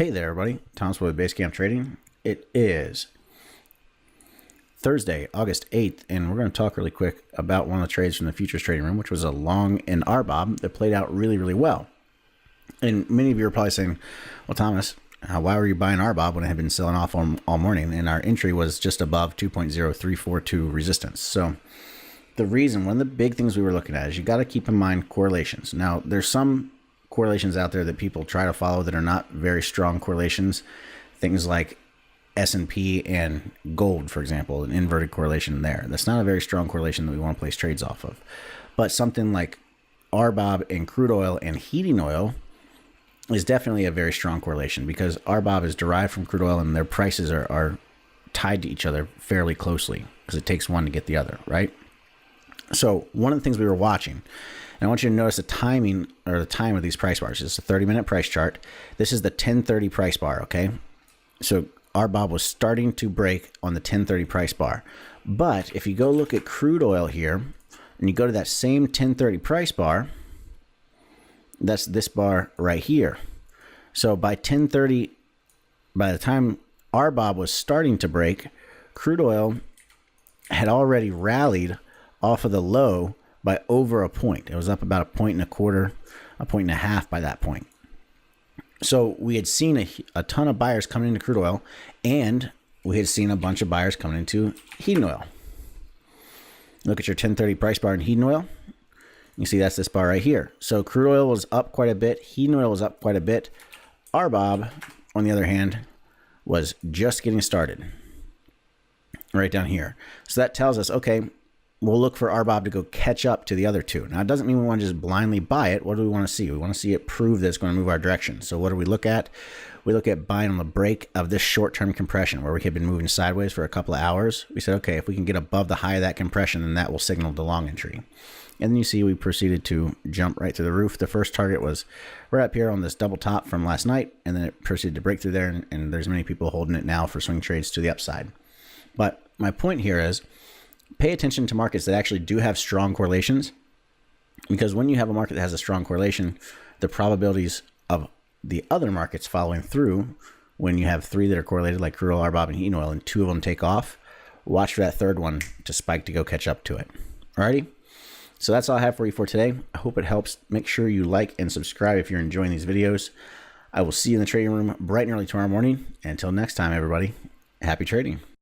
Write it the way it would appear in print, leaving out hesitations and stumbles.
Hey there, everybody. Thomas with Basecamp Trading. It is Thursday, August 8th, and we're going to talk really quick about one of the trades from the futures trading room, which was a long in RBOB that played out really, really well. And many of you are probably saying, well, Thomas, why were you buying RBOB when it had been selling off all morning? And our entry was just above 2.0342 resistance. So the reason, one of the big things we were looking at is you got to keep in mind correlations. Now, there's some correlations out there that people try to follow that are not very strong correlations. Things like S&P and gold, for example, an inverted correlation there. That's not a very strong correlation that we want to place trades off of. But something like RBOB and crude oil and heating oil is definitely a very strong correlation because RBOB is derived from crude oil and their prices are tied to each other fairly closely because it takes one to get the other, right? So one of the things we were watching, and I want you to notice the timing or the time of these price bars. It's a 30-minute price chart. This is the 1030 price bar, okay? So RBOB was starting to break on the 1030 price bar. But if you go look at crude oil here, and you go to that same 1030 price bar, that's this bar right here. So by 1030, by the time RBOB was starting to break, crude oil had already rallied off of the low by over a point. It was up about 1.25 points, 1.5 points by that point. So we had seen a ton of buyers coming into crude oil, and we had seen a bunch of buyers coming into heating oil. Look at your 1030 price bar in heating oil. You see that's this bar right here. So crude oil was up quite a bit. Heating oil was up quite a bit. RBOB, on the other hand, was just getting started right down here. So that tells us, okay, we'll look for RBOB to go catch up to the other two. Now, it doesn't mean we want to just blindly buy it. What do we want to see? We want to see it prove that it's going to move our direction. So what do we look at? We look at buying on the break of this short-term compression where we had been moving sideways for a couple of hours. We said, okay, if we can get above the high of that compression, then that will signal the long entry. And then you see we proceeded to jump right to the roof. The first target was right up here on this double top from last night, and then it proceeded to break through there, and there's many people holding it now for swing trades to the upside. But my point here is, pay attention to markets that actually do have strong correlations, because when you have a market that has a strong correlation, the probabilities of the other markets following through, when you have three that are correlated like crude oil, RBOB, and heating oil, and two of them take off, watch for that third one to spike to go catch up to it. Alrighty? So that's all I have for you for today. I hope it helps. Make sure you like and subscribe if you're enjoying these videos. I will see you in the trading room bright and early tomorrow morning. Until next time, everybody, happy trading.